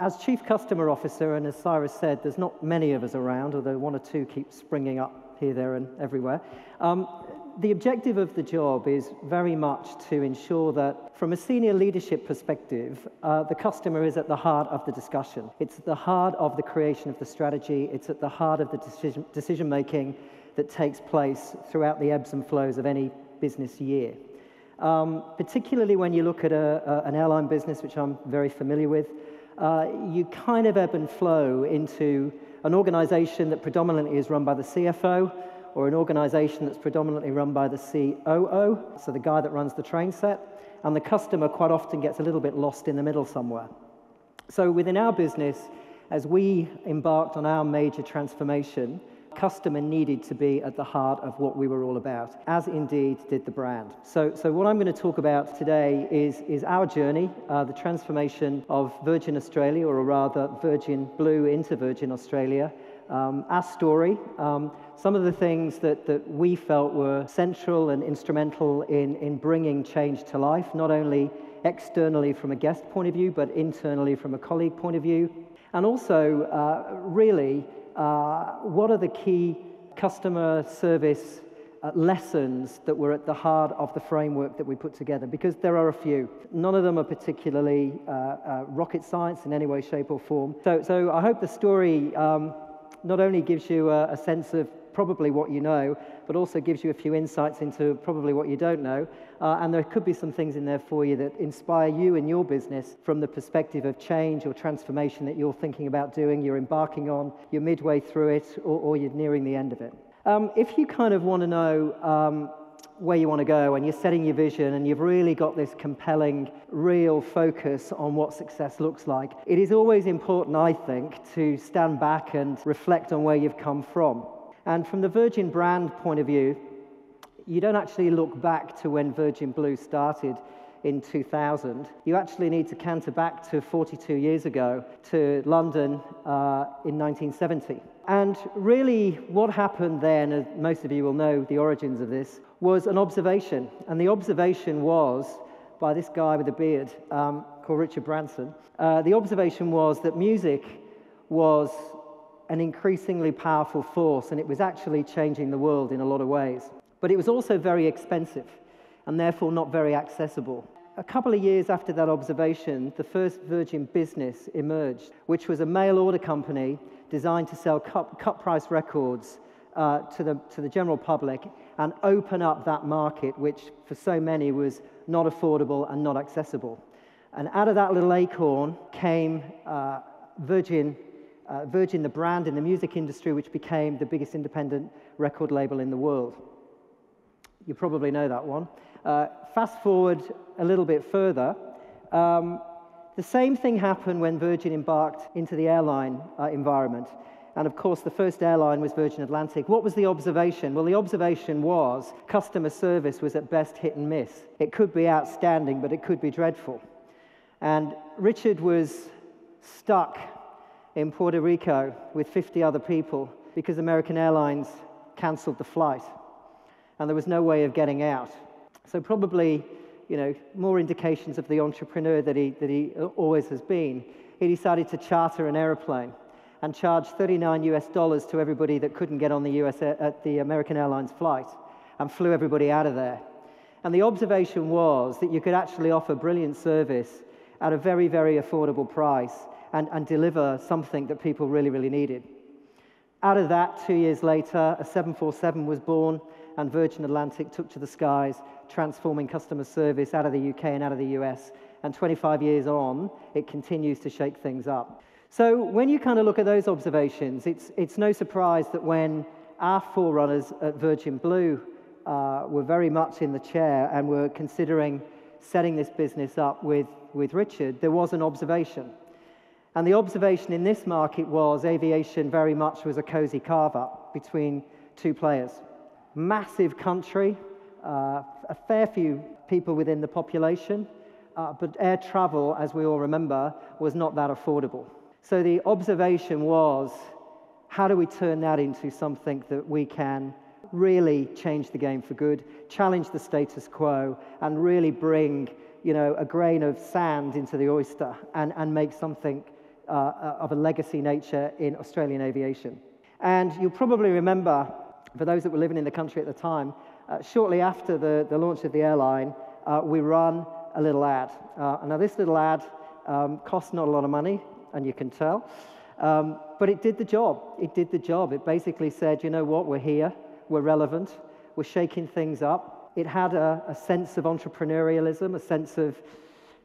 As Chief Customer Officer, and as Cyrus said, there's not many of us around, although one or two keep springing up here, there, and everywhere. The objective of the job is very much to ensure that, from a senior leadership perspective, the customer is at the heart of the discussion. It's at the heart of the creation of the strategy. It's at the heart of the decision-making that takes place throughout the ebbs and flows of any business year. Particularly when you look at an airline business, which I'm very familiar with, you kind of ebb and flow into an organization that predominantly is run by the CFO, or an organization that's predominantly run by the COO, so the guy that runs the train set, and the customer quite often gets a little bit lost in the middle somewhere. So within our business, as we embarked on our major transformation, customer needed to be at the heart of what we were all about, as indeed did the brand. So what I'm going to talk about today is our journey, the transformation of Virgin Australia, or rather Virgin Blue into Virgin Australia, our story, some of the things that we felt were central and instrumental in bringing change to life, not only externally from a guest point of view, but internally from a colleague point of view. And also, really, what are the key customer service lessons that were at the heart of the framework that we put together? Because there are a few. None of them are particularly rocket science in any way, shape, or form. So I hope the story not only gives you a sense of probably what you know, but also gives you a few insights into probably what you don't know. And there could be some things in there for you that inspire you in your business from the perspective of change or transformation that you're thinking about doing, you're embarking on, you're midway through it, or you're nearing the end of it. If you kind of want to know where you want to go, and you're setting your vision, and you've really got this compelling, real focus on what success looks like, it is always important, I think, to stand back and reflect on where you've come from. And from the Virgin brand point of view, you don't actually look back to when Virgin Blue started in 2000. You actually need to canter back to 42 years ago, to London in 1970. And really what happened then, as most of you will know the origins of this, was an observation. And the observation was by this guy with a beard called Richard Branson. The observation was that music was an increasingly powerful force, and it was actually changing the world in a lot of ways. But it was also very expensive, and therefore not very accessible. A couple of years after that observation, the first Virgin business emerged, which was a mail-order company designed to sell cut-price records to the general public and open up that market, which for so many was not affordable and not accessible. And out of that little acorn came Virgin the brand in the music industry, which became the biggest independent record label in the world. You probably know that one. Fast forward a little bit further. The same thing happened when Virgin embarked into the airline environment. And of course, the first airline was Virgin Atlantic. What was the observation? Well, the observation was customer service was at best hit and miss. It could be outstanding, but it could be dreadful. And Richard was stuck in Puerto Rico with 50 other people because American Airlines cancelled the flight, and there was no way of getting out. So probably, more indications of the entrepreneur that he always has been. He decided to charter an airplane and charge $39 to everybody that couldn't get on the American Airlines flight, and flew everybody out of there. And the observation was that you could actually offer brilliant service at a very, very affordable price and deliver something that people really, really needed. Out of that, 2 years later, a 747 was born, and Virgin Atlantic took to the skies, transforming customer service out of the UK and out of the US. And 25 years on, it continues to shake things up. So when you kind of look at those observations, it's no surprise that when our forerunners at Virgin Blue were very much in the chair and were considering setting this business up with Richard, there was an observation. And the observation in this market was aviation very much was a cozy carve-up between two players. Massive country, a fair few people within the population, but air travel, as we all remember, was not that affordable. So the observation was, how do we turn that into something that we can really change the game for good, challenge the status quo, and really bring, a grain of sand into the oyster and make something of a legacy nature in Australian aviation. And you'll probably remember, for those that were living in the country at the time, shortly after the launch of the airline, we run a little ad. Now this little ad cost not a lot of money, and you can tell, but it did the job. It did the job. It basically said, you know what, we're here, we're relevant, we're shaking things up. It had a sense of entrepreneurialism, a sense of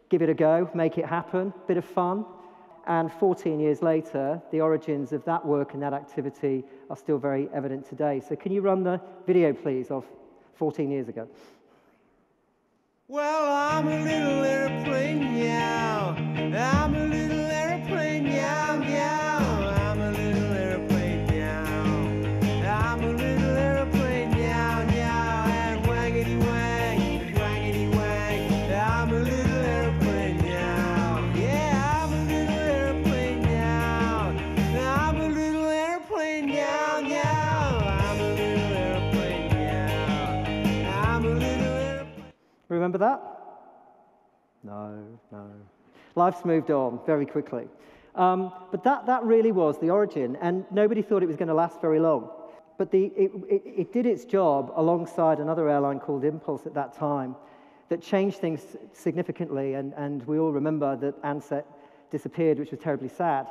give it a go, make it happen, bit of fun. And 14 years later, the origins of that work and that activity are still very evident today. So can you run the video, please, of 14 years ago? Well, I'm a little airplane, meow. I'm a little airplane, meow, meow. I'm a little airplane, meow. I'm a little airplane, meow, meow. And wangity wang, wangity wang. I'm a little airplane, meow. Yeah, I'm a little airplane, meow. I'm a little airplane, meow, meow. I'm a little airplane, meow. I'm a little airplane. Remember that? No. Life's moved on very quickly. But that really was the origin, and nobody thought it was going to last very long. But it did its job alongside another airline called Impulse at that time that changed things significantly, and we all remember that Ansett disappeared, which was terribly sad.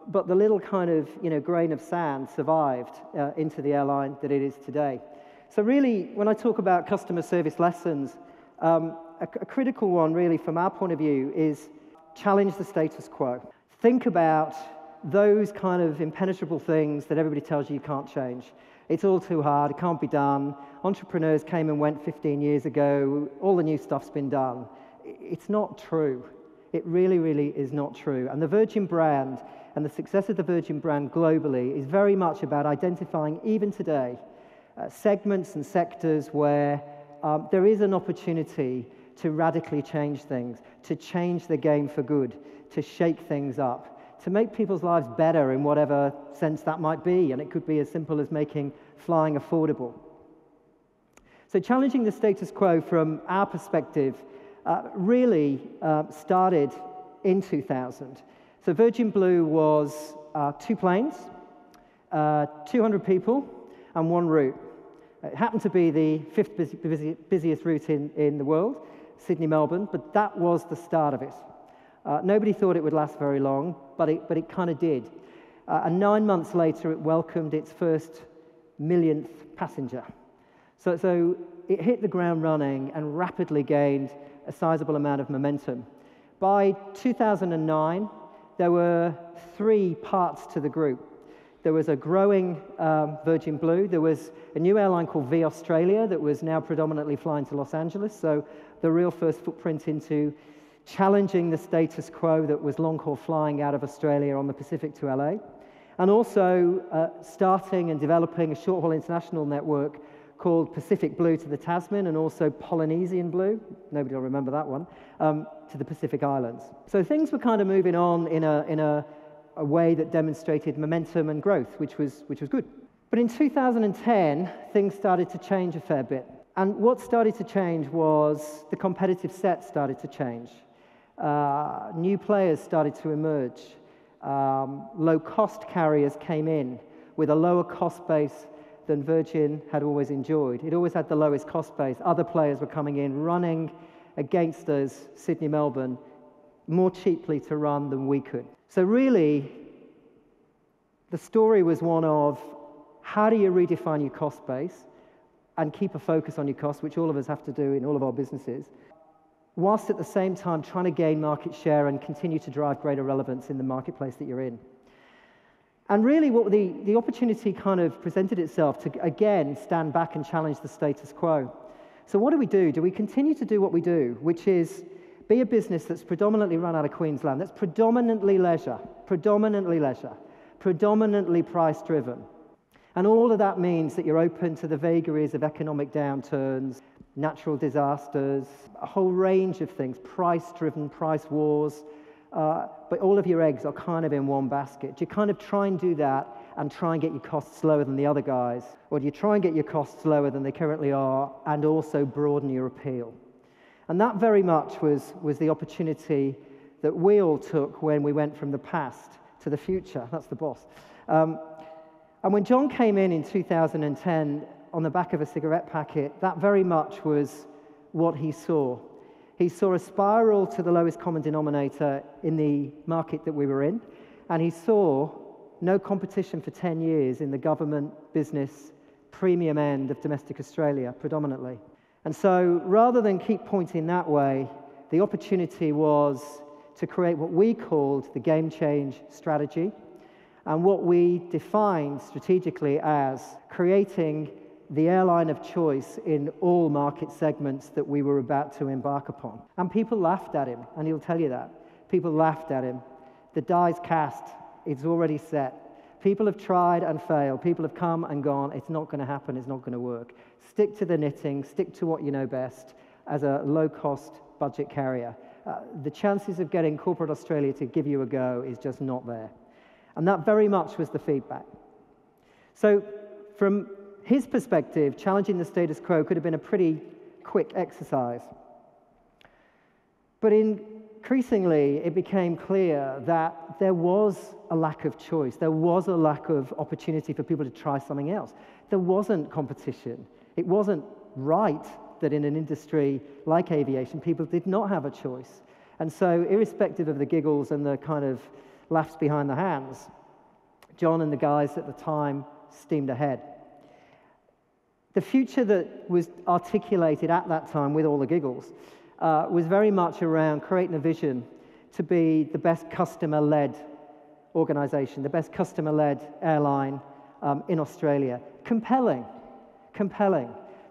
But the little kind of grain of sand survived into the airline that it is today. So really, when I talk about customer service lessons, a critical one really from our point of view is challenge the status quo. Think about those kind of impenetrable things that everybody tells you can't change. It's all too hard, it can't be done. Entrepreneurs came and went 15 years ago, all the new stuff's been done. It's not true. It really, really is not true. And the Virgin brand and the success of the Virgin brand globally is very much about identifying, even today, segments and sectors where there is an opportunity to radically change things, to change the game for good, to shake things up, to make people's lives better in whatever sense that might be, and it could be as simple as making flying affordable. So challenging the status quo from our perspective really started in 2000. So Virgin Blue was 2 planes, 200 people, and 1 route. It happened to be the 5th busiest route in the world, Sydney-Melbourne, but that was the start of it. Nobody thought it would last very long, but it kind of did. And 9 months later, it welcomed its first millionth passenger. So it hit the ground running and rapidly gained a sizable amount of momentum. By 2009, there were 3 parts to the group. There was a growing Virgin Blue. There was a new airline called V Australia that was now predominantly flying to Los Angeles. So the real first footprint into challenging the status quo that was long-haul flying out of Australia on the Pacific to LA. And also starting and developing a short-haul international network called Pacific Blue to the Tasman, and also Polynesian Blue, nobody will remember that one, to the Pacific Islands. So things were kind of moving on in a way that demonstrated momentum and growth, which was good. But in 2010, things started to change a fair bit. And what started to change was the competitive set started to change. New players started to emerge. Low-cost carriers came in with a lower cost base than Virgin had always enjoyed. It always had the lowest cost base. Other players were coming in, running against us, Sydney-Melbourne, more cheaply to run than we could. So really, the story was one of how do you redefine your cost base and keep a focus on your costs, which all of us have to do in all of our businesses, whilst at the same time trying to gain market share and continue to drive greater relevance in the marketplace that you're in. And really what the opportunity kind of presented itself to, again, stand back and challenge the status quo. So what do? Do we continue to do what we do, which is be a business that's predominantly run out of Queensland, that's predominantly leisure, predominantly price-driven. And all of that means that you're open to the vagaries of economic downturns, natural disasters, a whole range of things, price-driven, price wars, but all of your eggs are kind of in one basket. Do you kind of try and do that and try and get your costs lower than the other guys? Or do you try and get your costs lower than they currently are and also broaden your appeal? And that very much was the opportunity that we all took when we went from the past to the future. That's the boss. And when John came in 2010 on the back of a cigarette packet, that very much was what he saw. He saw a spiral to the lowest common denominator in the market that we were in, and he saw no competition for 10 years in the government, business, premium end of domestic Australia, predominantly. And so rather than keep pointing that way, the opportunity was to create what we called the game change strategy, and what we defined strategically as creating the airline of choice in all market segments that we were about to embark upon. And people laughed at him, and he'll tell you that. People laughed at him. The die's cast, it's already set. People have tried and failed. People have come and gone. It's not going to happen. It's not going to work. Stick to the knitting. Stick to what you know best as a low-cost budget carrier. The chances of getting corporate Australia to give you a go is just not there. And that very much was the feedback. So from his perspective, challenging the status quo could have been a pretty quick exercise. But increasingly, it became clear that there was a lack of choice. There was a lack of opportunity for people to try something else. There wasn't competition. It wasn't right that in an industry like aviation, people did not have a choice. And so, irrespective of the giggles and the kind of laughs behind the hands, John and the guys at the time steamed ahead. The future that was articulated at that time with all the giggles was very much around creating a vision to be the best customer-led organization, the best customer-led airline in Australia. Compelling.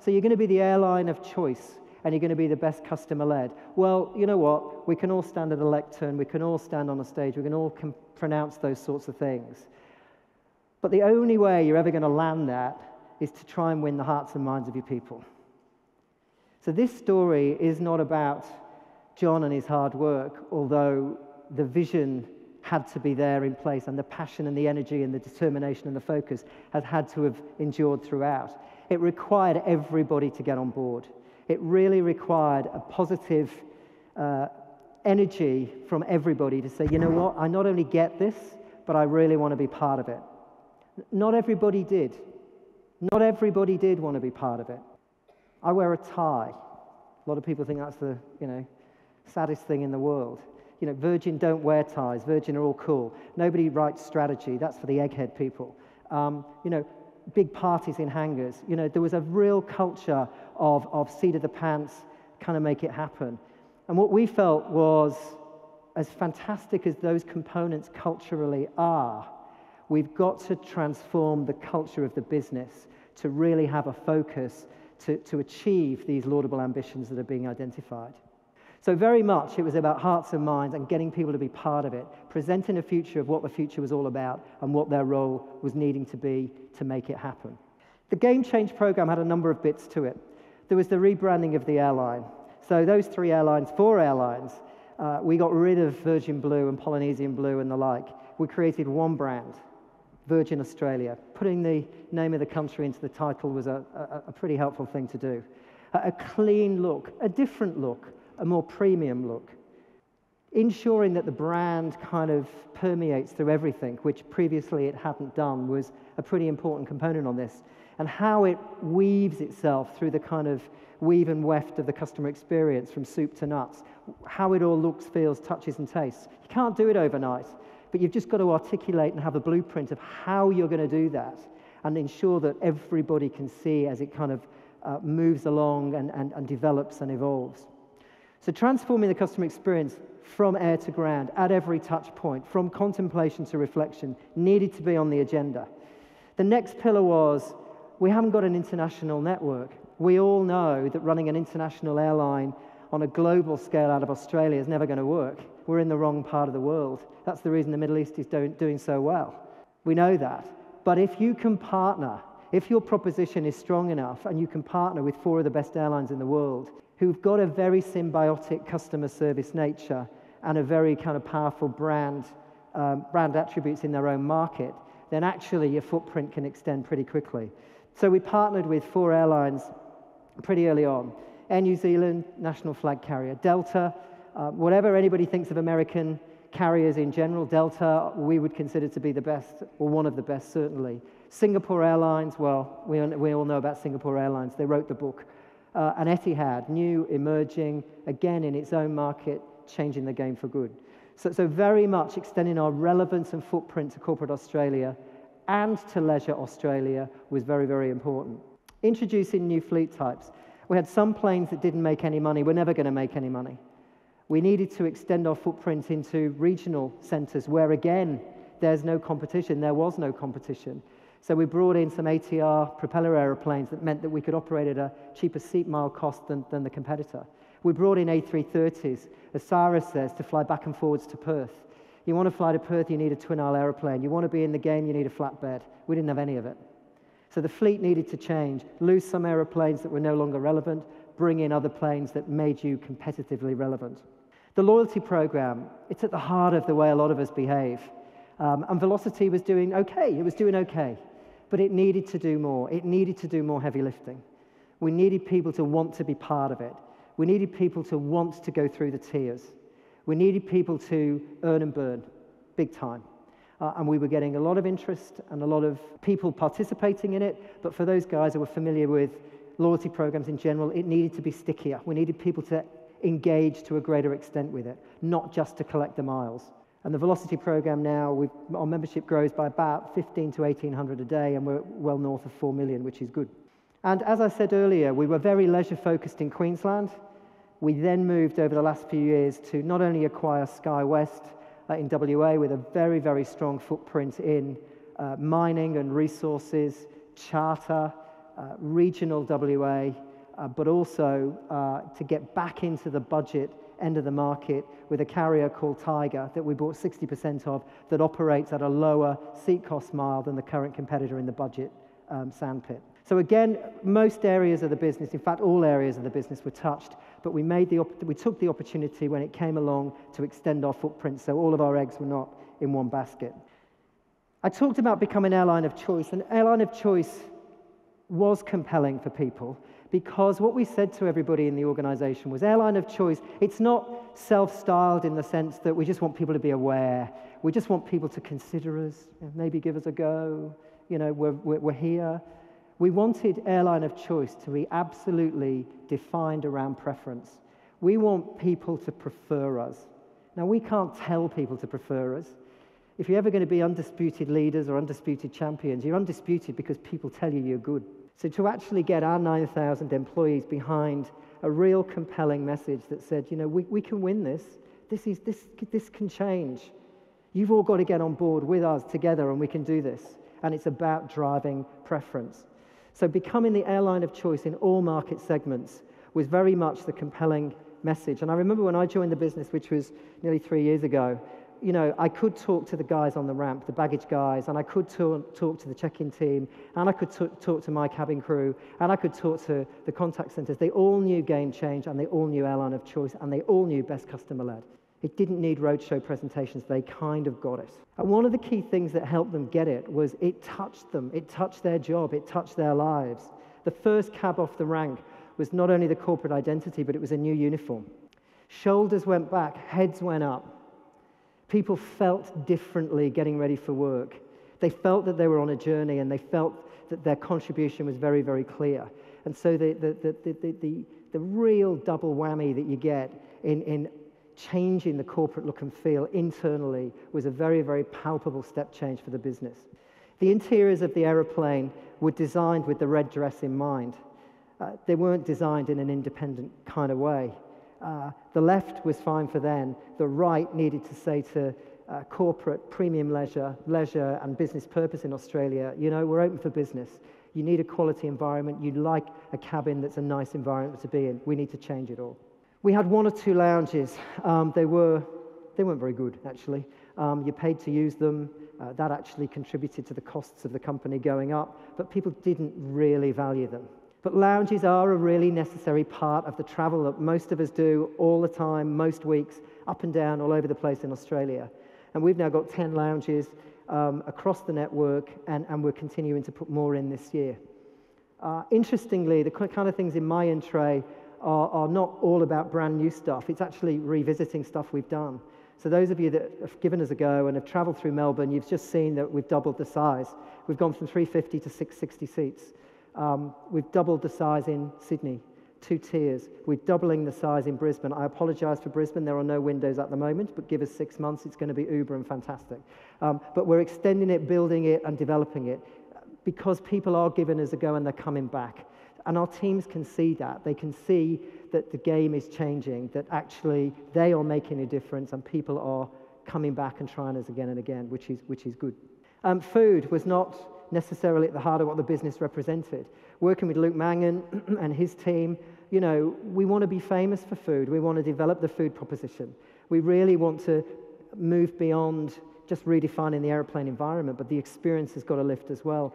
So you're going to be the airline of choice, and you're going to be the best customer-led. Well, you know what? We can all stand at a lectern. We can all stand on a stage. We can all pronounce those sorts of things. But the only way you're ever going to land that is to try and win the hearts and minds of your people. So this story is not about John and his hard work, although the vision had to be there in place, and the passion and the energy and the determination and the focus has had to have endured throughout. It required everybody to get on board. It really required a positive energy from everybody to say, you know what, I not only get this, but I really want to be part of it. Not everybody did. Not everybody did want to be part of it. I wear a tie. A lot of people think that's the, saddest thing in the world. Virgin don't wear ties. Virgin are all cool. Nobody writes strategy. That's for the egghead people. Big parties in hangars. There was a real culture of seat of the pants, kind of make it happen. And what we felt was, as fantastic as those components culturally are, we've got to transform the culture of the business to really have a focus to achieve these laudable ambitions that are being identified. So very much it was about hearts and minds and getting people to be part of it, presenting a future of what the future was all about and what their role was needing to be to make it happen. The Game Change program had a number of bits to it. There was the rebranding of the airline. So those four airlines, we got rid of Virgin Blue and Polynesian Blue and the like. We created one brand, Virgin Australia. Putting the name of the country into the title was a pretty helpful thing to do. A clean look, a different look, a more premium look. Ensuring that the brand kind of permeates through everything, which previously it hadn't done, was a pretty important component on this. And how it weaves itself through the kind of weave and weft of the customer experience from soup to nuts. How it all looks, feels, touches and tastes. You can't do it overnight. But you've just got to articulate and have a blueprint of how you're going to do that and ensure that everybody can see as it kind of moves along and develops and evolves. So transforming the customer experience from air to ground at every touch point, from contemplation to reflection, needed to be on the agenda. The next pillar was, we haven't got an international network. We all know that running an international airline on a global scale out of Australia is never going to work. We're in the wrong part of the world. That's the reason the Middle East is doing so well. We know that. But if you can partner, if your proposition is strong enough and you can partner with four of the best airlines in the world who've got a very symbiotic customer service nature and a very kind of powerful brand attributes in their own market, then actually your footprint can extend pretty quickly. So we partnered with four airlines pretty early on. Air New Zealand, national flag carrier. Delta, Whatever anybody thinks of American carriers in general, Delta, we would consider to be the best, or one of the best, certainly. Singapore Airlines, well, we all know about Singapore Airlines. They wrote the book. And Etihad, new, emerging, again in its own market, changing the game for good. So very much extending our relevance and footprint to corporate Australia and to leisure Australia was very, very important. Introducing new fleet types. We had some planes that didn't make any money. We're never going to make any money. We needed to extend our footprint into regional centres where, again, there's no competition. There was no competition. So we brought in some ATR propeller aeroplanes that meant that we could operate at a cheaper seat mile cost than the competitor. We brought in A330s, as Sarah says, to fly back and forwards to Perth. You want to fly to Perth, you need a twin-aisle aeroplane. You want to be in the game, you need a flatbed. We didn't have any of it. So the fleet needed to change, lose some aeroplanes that were no longer relevant, bring in other planes that made you competitively relevant. The loyalty program, it's at the heart of the way a lot of us behave. And Velocity was doing okay. It was doing okay. But it needed to do more. It needed to do more heavy lifting. We needed people to want to be part of it. We needed people to want to go through the tiers. We needed people to earn and burn, big time. And we were getting a lot of interest and a lot of people participating in it. But for those guys who were familiar with loyalty programs in general, it needed to be stickier. We needed people to engage to a greater extent with it, not just to collect the miles. And the Velocity program now, our membership grows by about 1,500 to 1,800 a day, and we're well north of 4 million, which is good. And as I said earlier, we were very leisure-focused in Queensland. We then moved over the last few years to not only acquire SkyWest in WA with a very, very strong footprint in mining and resources, charter, regional WA, but also to get back into the budget end of the market with a carrier called Tiger that we bought 60% of that operates at a lower seat cost mile than the current competitor in the budget sandpit. So again, most areas of the business, in fact all areas of the business were touched, but we took the opportunity when it came along to extend our footprint so all of our eggs were not in one basket. I talked about becoming an airline of choice, and airline of choice was compelling for people because what we said to everybody in the organization was airline of choice. It's not self-styled in the sense that we just want people to be aware. We just want people to consider us, maybe give us a go. You know, we're here. We wanted airline of choice to be absolutely defined around preference. We want people to prefer us. Now, we can't tell people to prefer us. If you're ever going to be undisputed leaders or undisputed champions, you're undisputed because people tell you you're good. So to actually get our 9,000 employees behind a real compelling message that said, you know, we can win this. This can change. You've all got to get on board with us together and we can do this. And it's about driving preference. So becoming the airline of choice in all market segments was very much the compelling message. And I remember when I joined the business, which was nearly 3 years ago, you know, I could talk to the guys on the ramp, the baggage guys, and I could talk to the check-in team, and I could talk to my cabin crew, and I could talk to the contact centers. They all knew Game Change, and they all knew airline of choice, and they all knew best customer-led. It didn't need roadshow presentations. They kind of got it. And one of the key things that helped them get it was it touched them. It touched their job. It touched their lives. The first cab off the rank was not only the corporate identity, but it was a new uniform. Shoulders went back, heads went up. People felt differently getting ready for work. They felt that they were on a journey, and they felt that their contribution was very, very clear. And so the real double whammy that you get in changing the corporate look and feel internally was a very, very palpable step change for the business. The interiors of the aeroplane were designed with the red dress in mind. They weren't designed in an independent kind of way. The left was fine for then. The right needed to say to corporate, premium leisure and business purpose in Australia, you know, we're open for business. You need a quality environment. You'd like a cabin that's a nice environment to be in. We need to change it all. We had 1 or 2 lounges. They weren't very good, actually. You paid to use them. That actually contributed to the costs of the company going up, but people didn't really value them. But lounges are a really necessary part of the travel that most of us do all the time, most weeks, up and down, all over the place in Australia. And we've now got 10 lounges across the network, and we're continuing to put more in this year. Interestingly, the kind of things in my in tray are not all about brand new stuff. It's actually revisiting stuff we've done. So those of you that have given us a go and have traveled through Melbourne, you've just seen that we've doubled the size. We've gone from 350 to 660 seats. We've doubled the size in Sydney, 2 tiers. We're doubling the size in Brisbane. I apologise for Brisbane. There are no windows at the moment, but give us 6 months. It's going to be uber and fantastic. But we're extending it, building it, and developing it because people are giving us a go and they're coming back. And our teams can see that. They can see that the game is changing, that actually they are making a difference and people are coming back and trying us again and again, which is good. Food was not necessarily at the heart of what the business represented. Working with Luke Mangan and his team, you know, we want to be famous for food. We want to develop the food proposition. We really want to move beyond just redefining the airplane environment, but the experience has got to lift as well.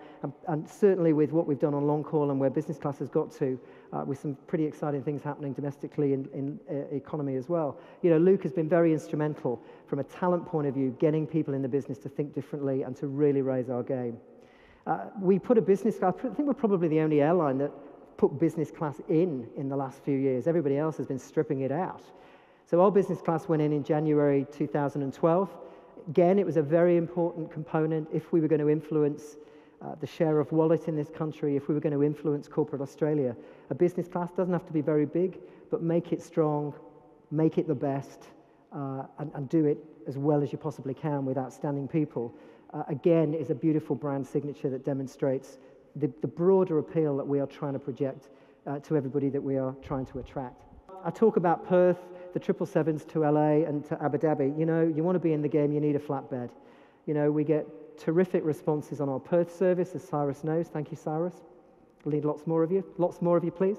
And certainly with what we've done on long haul and where business class has got to, with some pretty exciting things happening domestically in economy as well. You know, Luke has been very instrumental from a talent point of view, getting people in the business to think differently and to really raise our game. We put a business class, I think we're probably the only airline that put business class in the last few years. Everybody else has been stripping it out. So our business class went in January 2012. Again, it was a very important component if we were going to influence the share of wallet in this country, if we were going to influence corporate Australia. A business class doesn't have to be very big, but make it strong, make it the best, and do it as well as you possibly can with outstanding people. Again, is a beautiful brand signature that demonstrates the broader appeal that we are trying to project to everybody that we are trying to attract. I talk about Perth, the 777s to LA and to Abu Dhabi. You know, you want to be in the game, you need a flatbed. You know, we get terrific responses on our Perth service, as Cyrus knows. Thank you, Cyrus. We'll need lots more of you, please,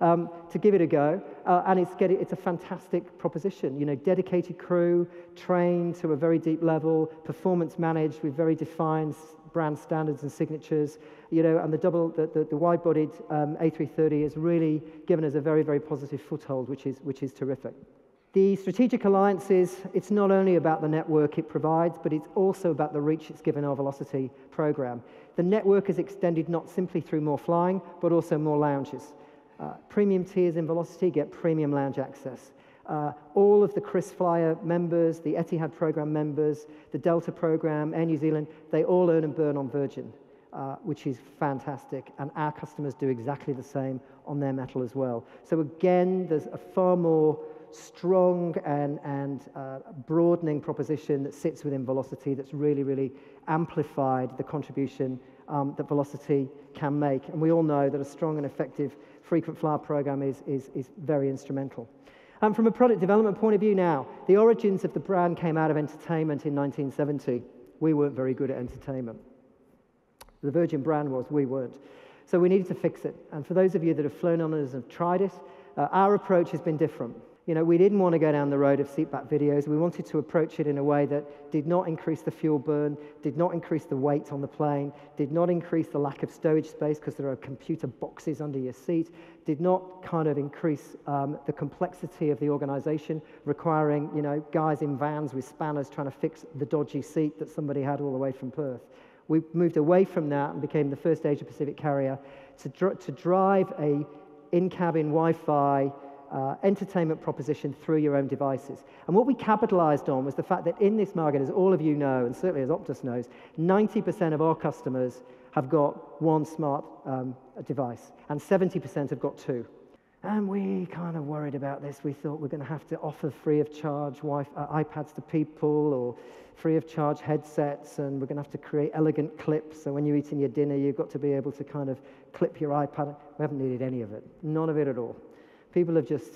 to give it a go. And it's a fantastic proposition. You know, dedicated crew, trained to a very deep level, performance managed with very defined brand standards and signatures. You know, and the wide-bodied A330 has really given us a very, very positive foothold, which is terrific. The strategic alliances, it's not only about the network it provides, but it's also about the reach it's given our Velocity program. The network is extended not simply through more flying, but also more lounges. Premium tiers in Velocity get premium lounge access. All of the KrisFlyer members, the Etihad program members, the Delta program, Air New Zealand, they all earn and burn on Virgin, which is fantastic. And our customers do exactly the same on their metal as well. So again, there's a far more strong and broadening proposition that sits within Velocity that's really, really amplified the contribution that Velocity can make. And we all know that a strong and effective frequent flyer program is very instrumental. From a product development point of view now, the origins of the brand came out of entertainment in 1970. We weren't very good at entertainment. The Virgin brand was, we weren't. So we needed to fix it. And for those of you that have flown on us and have tried it, our approach has been different. You know, we didn't want to go down the road of seatback videos. We wanted to approach it in a way that did not increase the fuel burn, did not increase the weight on the plane, did not increase the lack of stowage space because there are computer boxes under your seat, did not kind of increase the complexity of the organization, requiring, you know, guys in vans with spanners trying to fix the dodgy seat that somebody had all the way from Perth. We moved away from that and became the first Asia-Pacific carrier to drive a in-cabin Wi-Fi entertainment proposition through your own devices. And what we capitalized on was the fact that in this market, as all of you know, and certainly as Optus knows, 90% of our customers have got one smart device, and 70% have got two. And we kind of worried about this. We thought we're going to have to offer free of charge iPads to people or free of charge headsets, and we're going to have to create elegant clips. So when you're eating your dinner, you've got to be able to kind of clip your iPad. We haven't needed any of it, none of it at all. People have just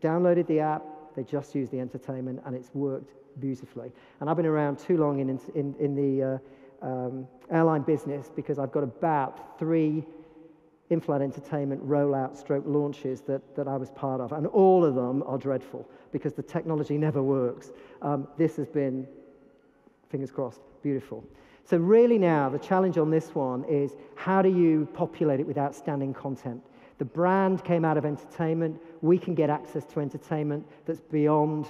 downloaded the app, they just use the entertainment, and it's worked beautifully. And I've been around too long in the airline business because I've got about 3 in-flight entertainment rollout stroke launches that I was part of, and all of them are dreadful because the technology never works. This has been, fingers crossed, beautiful. So really now, the challenge on this one is how do you populate it with outstanding content? The brand came out of entertainment. We can get access to entertainment that's beyond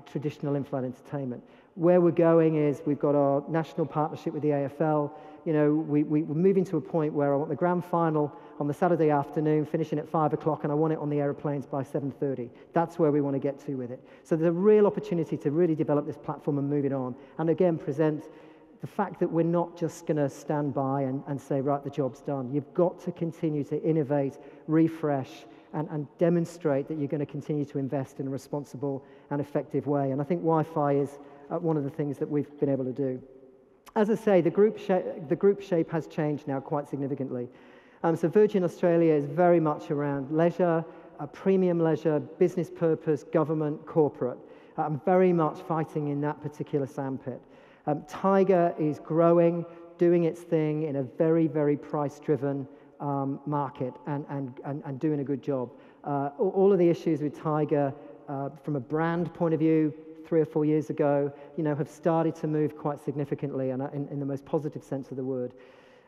traditional in-flight entertainment. Where we're going is we've got our national partnership with the AFL. You know, we're moving to a point where I want the grand final on the Saturday afternoon, finishing at 5 o'clock, and I want it on the aeroplanes by 7:30. That's where we want to get to with it. So there's a real opportunity to really develop this platform and move it on. And again, present the fact that we're not just going to stand by and say, right, the job's done. You've got to continue to innovate, refresh, and demonstrate that you're going to continue to invest in a responsible and effective way. And I think Wi-Fi is one of the things that we've been able to do. As I say, the group shape has changed now quite significantly. So Virgin Australia is very much around leisure, premium leisure, business purpose, government, corporate. I'm very much fighting in that particular sandpit. Tiger is growing, doing its thing in a very, very price-driven market and doing a good job. All of the issues with Tiger from a brand point of view 3 or 4 years ago, you know, have started to move quite significantly and in the most positive sense of the word.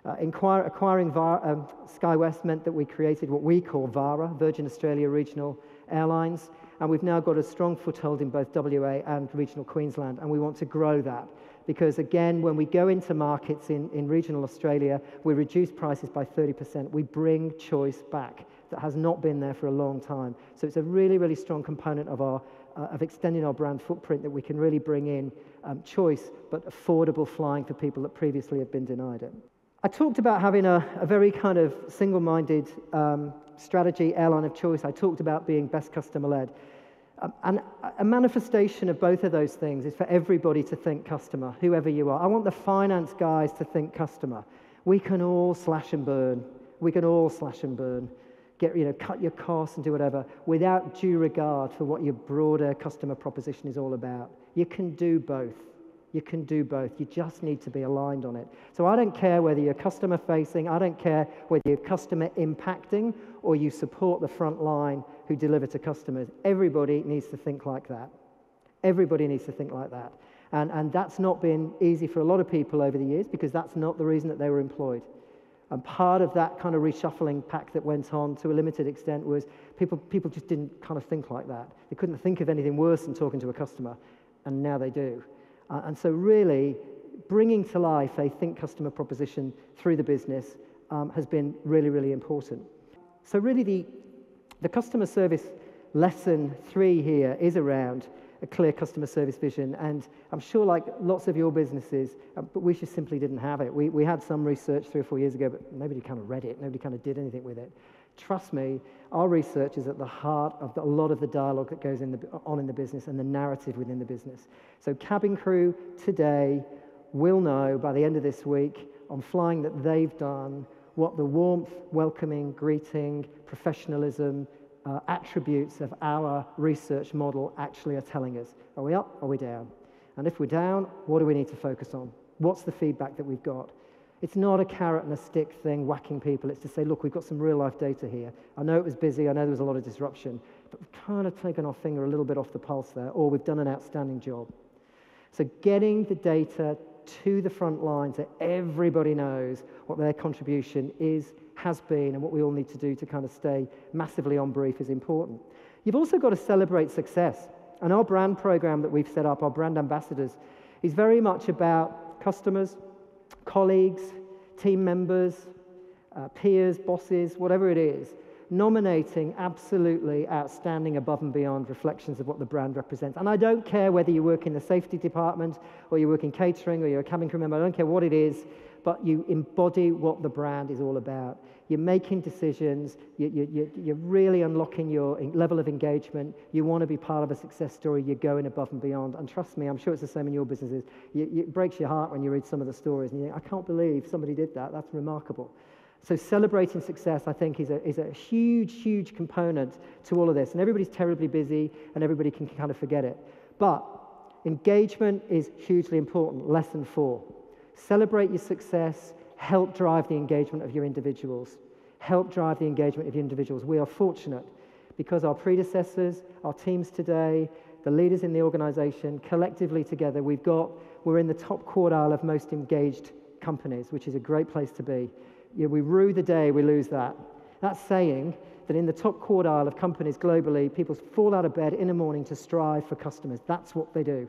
Acquiring SkyWest meant that we created what we call VARA, Virgin Australia Regional Airlines, and we've now got a strong foothold in both WA and regional Queensland, and we want to grow that. Because again, when we go into markets in regional Australia, we reduce prices by 30%. We bring choice back that has not been there for a long time. So it's a really, really strong component of extending our brand footprint that we can really bring in choice, but affordable flying for people that previously have been denied it. I talked about having a very kind of single-minded strategy, airline of choice. I talked about being best customer-led. And a manifestation of both of those things is for everybody to think customer, whoever you are. I want the finance guys to think customer. We can all slash and burn. We can all slash and burn. Cut your costs and do whatever without due regard for what your broader customer proposition is all about. You can do both. You can do both. You just need to be aligned on it. So I don't care whether you're customer facing, I don't care whether you're customer impacting or you support the front line who deliver to customers. Everybody needs to think like that. Everybody needs to think like that. And that's not been easy for a lot of people over the years because that's not the reason that they were employed. And part of that kind of reshuffling pack that went on to a limited extent was people just didn't kind of think like that. They couldn't think of anything worse than talking to a customer, and now they do. And so really, bringing to life a think customer proposition through the business has been really, really important. So really the customer service lesson 3 here is around a clear customer service vision, and I'm sure like lots of your businesses, but we just simply didn't have it. We had some research 3 or 4 years ago, but nobody kind of read it, nobody kind of did anything with it. Trust me, our research is at the heart of a lot of the dialogue that goes on in the business and the narrative within the business. So cabin crew today will know by the end of this week on flying that they've done what the warmth, welcoming, greeting, professionalism, attributes of our research model actually are telling us. Are we up? Are we down? And if we're down, what do we need to focus on? What's the feedback that we've got? It's not a carrot and a stick thing whacking people. It's to say, look, we've got some real life data here. I know it was busy. I know there was a lot of disruption, but we've kind of taken our finger a little bit off the pulse there, or we've done an outstanding job. So getting the data to the front line so everybody knows what their contribution is, has been, and what we all need to do to kind of stay massively on brief is important. You've also got to celebrate success. And our brand program that we've set up, our brand ambassadors, is very much about customers, colleagues, team members, peers, bosses, whatever it is, nominating absolutely outstanding above and beyond reflections of what the brand represents. And I don't care whether you work in the safety department or you work in catering or you're a cabin crew member, I don't care what it is, but you embody what the brand is all about. You're making decisions, you're really unlocking your level of engagement, you want to be part of a success story, you're going above and beyond. And trust me, I'm sure it's the same in your businesses. It breaks your heart when you read some of the stories and you think, I can't believe somebody did that, that's remarkable. So celebrating success, I think, is a huge, huge component to all of this. And everybody's terribly busy and everybody can kind of forget it. But engagement is hugely important. Lesson 4. Celebrate your success, help drive the engagement of your individuals. Help drive the engagement of your individuals. We are fortunate because our predecessors, our teams today, the leaders in the organization, collectively together, we're in the top quartile of most engaged companies, which is a great place to be. We rue the day we lose that. That's saying that in the top quartile of companies globally, people fall out of bed in the morning to strive for customers. That's what they do.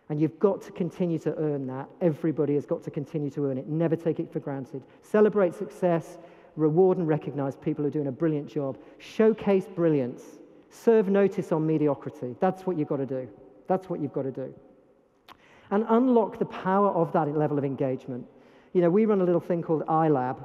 And you've got to continue to earn that. Everybody has got to continue to earn it. Never take it for granted. Celebrate success, reward and recognize people who are doing a brilliant job. Showcase brilliance. Serve notice on mediocrity. That's what you've got to do. That's what you've got to do. And unlock the power of that level of engagement. You know, we run a little thing called iLab.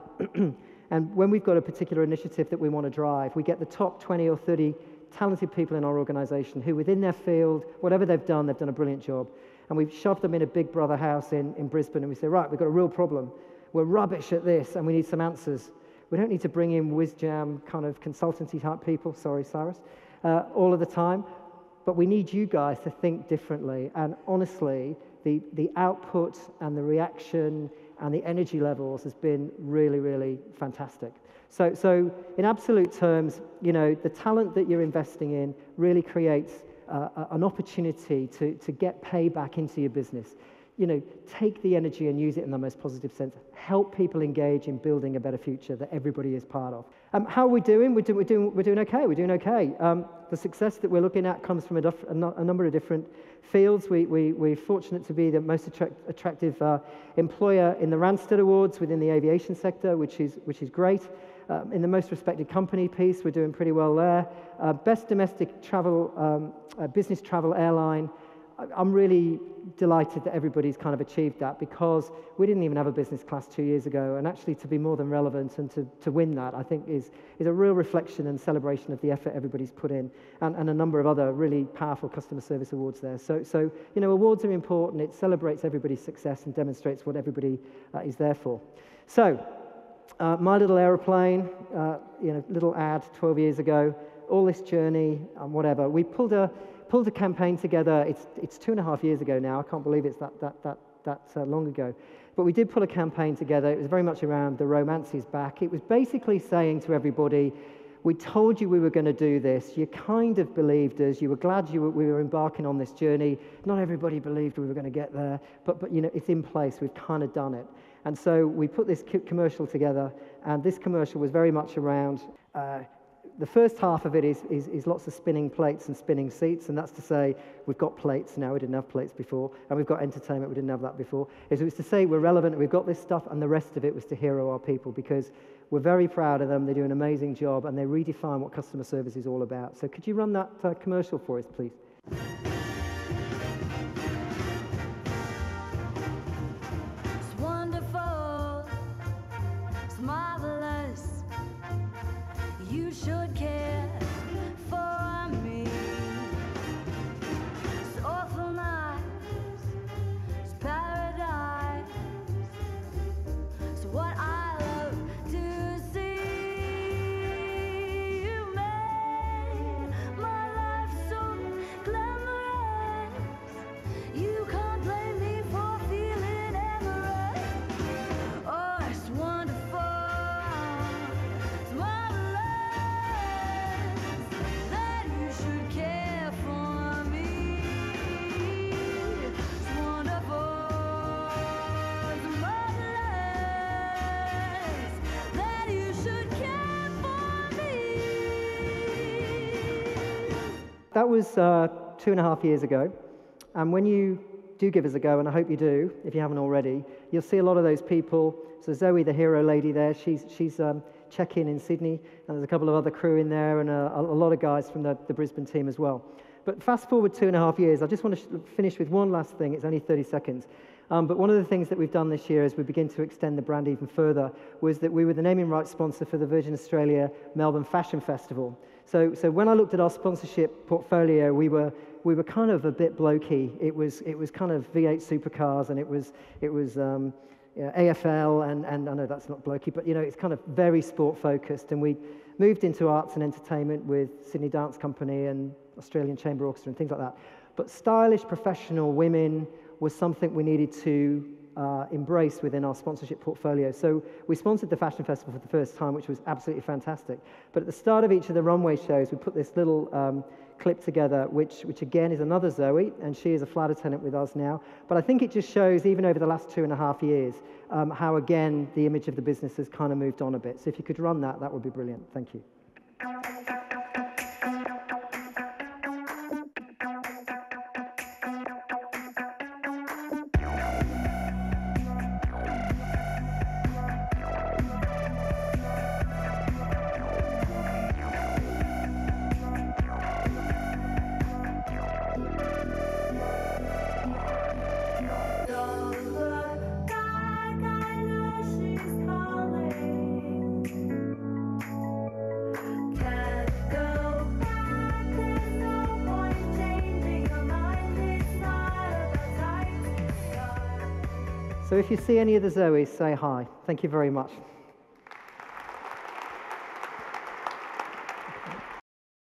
And when we've got a particular initiative that we want to drive, we get the top 20 or 30 talented people in our organization who within their field, whatever they've done a brilliant job. And we've shoved them in a big brother house in Brisbane, and we say, right, we've got a real problem. We're rubbish at this, and we need some answers. We don't need to bring in whiz-jam kind of consultancy type people, sorry, Cyrus, all of the time. But we need you guys to think differently. And honestly, the output and the reaction and the energy levels has been really, really fantastic. So in absolute terms, you know, the talent that you're investing in really creates an opportunity to get payback into your business. You know, take the energy and use it in the most positive sense. Help people engage in building a better future that everybody is part of. How are we doing? We're doing okay. We're doing okay. The success that we're looking at comes from a number of different fields. We're fortunate to be the most attractive employer in the Randstad Awards within the aviation sector, which is great. In the most respected company piece, we're doing pretty well there. Best domestic travel, business travel airline. I'm really delighted that everybody's kind of achieved that, because we didn't even have a business class 2 years ago, and actually to be more than relevant and to win that, I think is a real reflection and celebration of the effort everybody's put in, and a number of other really powerful customer service awards there. So you know, awards are important. It celebrates everybody's success and demonstrates what everybody is there for. So my little aeroplane, you know, little ad 12 years ago, all this journey and whatever. We pulled a campaign together. It's 2.5 years ago now. I can't believe it's that long ago. But we did pull a campaign together. It was very much around the romance is back. It was basically saying to everybody, we told you we were going to do this. You kind of believed us. You were glad we were embarking on this journey. Not everybody believed we were going to get there, but you know, it's in place. We've kind of done it. And so we put this commercial together, and this commercial was very much around the first half of it is lots of spinning plates and spinning seats, and that's to say we've got plates now, we didn't have plates before, and we've got entertainment, we didn't have that before. It was to say we're relevant, we've got this stuff, and the rest of it was to hero our people, because we're very proud of them, they do an amazing job, and they redefine what customer service is all about. So could you run that commercial for us, please? It's wonderful, it's marvelous. You should care for me. It's awful nice, it's paradise. It's what I love to see. You made my life so glamorous. You can't blame me for feeling amorous. Oh, it's wonderful, it's marvelous. That you should care for me. It's wonderful, it's marvelous. That you should care for me. That was 2.5 years ago, and when you do give us a go, and I hope you do, if you haven't already, you'll see a lot of those people. So Zoe, the hero lady there, she's check-in in Sydney, and there's a couple of other crew in there, and a lot of guys from the Brisbane team as well. But fast forward 2.5 years, I just want to finish with one last thing. It's only 30 seconds. But one of the things that we've done this year as we begin to extend the brand even further was that we were the naming rights sponsor for the Virgin Australia Melbourne Fashion Festival. So when I looked at our sponsorship portfolio, we were kind of a bit blokey. It was kind of V8 supercars, and it was AFL, and I know that's not blokey, but you know, it's kind of very sport focused. And we moved into arts and entertainment with Sydney Dance Company and Australian Chamber Orchestra and things like that. But stylish professional women was something we needed to embrace within our sponsorship portfolio. So we sponsored the Fashion Festival for the first time, which was absolutely fantastic. But at the start of each of the runway shows, we put this little clip together, which again is another Zoe, and she is a flight attendant with us now. But I think it just shows, even over the last 2.5 years, how again the image of the business has kind of moved on a bit. So if you could run that, that would be brilliant. Thank you. So if you see any of the Zoes, say hi. Thank you very much.